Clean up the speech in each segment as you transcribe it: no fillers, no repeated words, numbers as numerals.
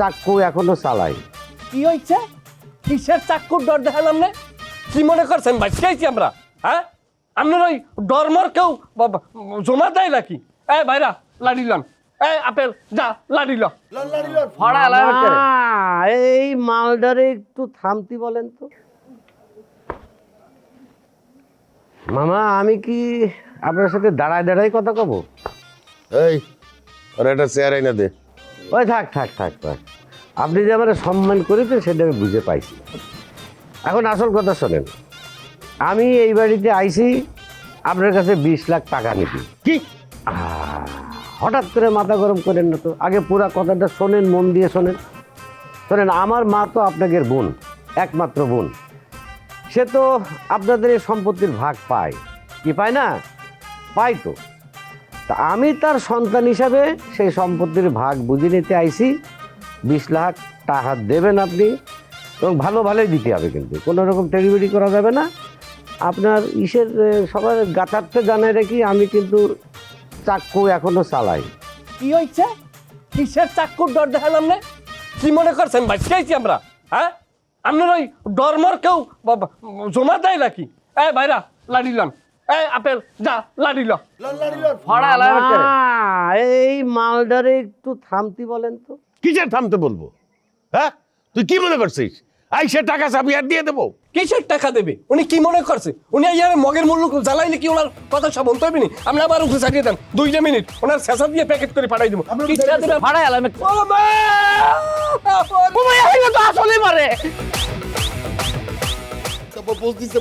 চাক্কু এখনো চালাই। কি হয়েছে? কিসের চাক্কুর ডর দেখালাম না? কি মনে করছেন বাঁচতেছি আমরা? হ্যাঁ, আপনার ওই ডরমর কেউ জমা দেয় নাকি? ভাইরা লাড়ি লন, আপেল যা লাড়ি ল। এই মালডারে একটু থামতি বলেন তো। মামা আমি কি আপনার সাথে দাঁড়ায় দাঁড়ায় কথা কব? এই ওর একটা চেয়ার আইনা দে। ওই থাক থাক থাক থাক, আপনি যে আমার সম্মান করেছেন সেটা আমি বুঝে পাইছি। এখন আসল কথা শোনেন, আমি এই বাড়িতে আইছি আপনার কাছে 20 লাখ টাকা নিবি। কি হঠাৎ করে মাথা গরম করেন না তো, আগে পুরা কথাটা শোনেন, মন দিয়ে শোনেন। শোনেন, আমার মা তো আপনাদের বোন, একমাত্র বোন। সে তো আপনাদের এই সম্পত্তির ভাগ পায়, কি পায় না? পাই তো। তা আমি তার সন্তান হিসাবে সেই সম্পত্তির ভাগ বুঝে নিতে আইছি। 20 লাখ টাকা দেবেন আপনি, এবং ভালো ভালোই দিতে হবে, কিন্তু কোনো রকম টেরিবেরি করা যাবে না। আপনার ইসের সবার গাথার্থে জানাই রাখি, আমি কিন্তু চাক্কু এখনো চালাই। কি হয়েছে? কিসের চাক্কুর ডর দেখালাম না? কি মনে করছেন বাঁচতেছি আমরা? হ্যাঁ, আপনার ওই ডরমর কেউ জমা দেয় নাকি? ভাইরা লাড়ি লন, আপেল যা লাড়ি ল। এই মালডারে একটু থামতি বলেন তো। কিসের থামতে বলবো? হ্যাঁ, তুই কি মনে করছিস আইসে টাকা চাবি আর দিয়ে দেবো? কিসের টাকা দেবে? উনি কি মনে করছে? উনি ইয়ার মগের মূল্য জ্বালাইলে কি ওনার কথা সব বলতে হবে? আমরা আবার উঠে চালিয়ে দেন 2 মিনিট, ওনার শেষা দিয়ে প্যাকেট করে পাঠাই দেবো। আসলে মারে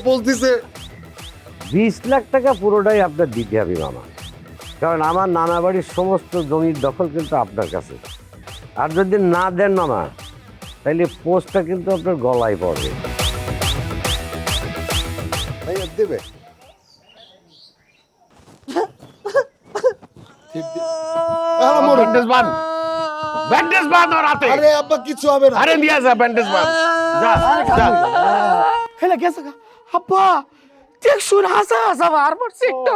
বলতিছে 20 লাখ টাকা পুরোটাই আপনার দিতে হবে মামা, কারণ আমার নানা বাড়ির সমস্ত জমির দখল কিন্তু আপনার কাছে। আর যদি না দেন মামা, তাহলে পোস্টটা কিন্তু আপনার গলায় পড়বে। দেবে ব্যান্ডেজ বান, ব্যান্ডেজ বান ওর হাতে। আরে আব্বা কিছু হবে না। আরে নিয়ে যা ব্যান্ডেজ বান, যা যা। হেলে গেছে গা আব্বা, দেখ শুন হাসা হাসা বার পড়ছে একটা।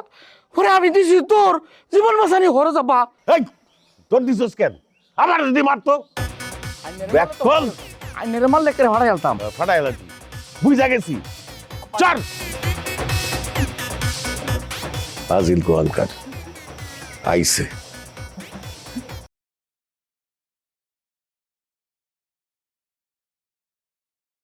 ওরে আমি দিছি তোর জীবন বাঁচানি হরে যাবা। এই তোর দিছস কেন? আমার যদি মারতো ব্যাক খোল, আইনের মাল লেখতে ভাড়া গেলতাম। ফাটাই লাগছি, বুঝা গেছি। চল আজিল কোয়ালকার আইসে।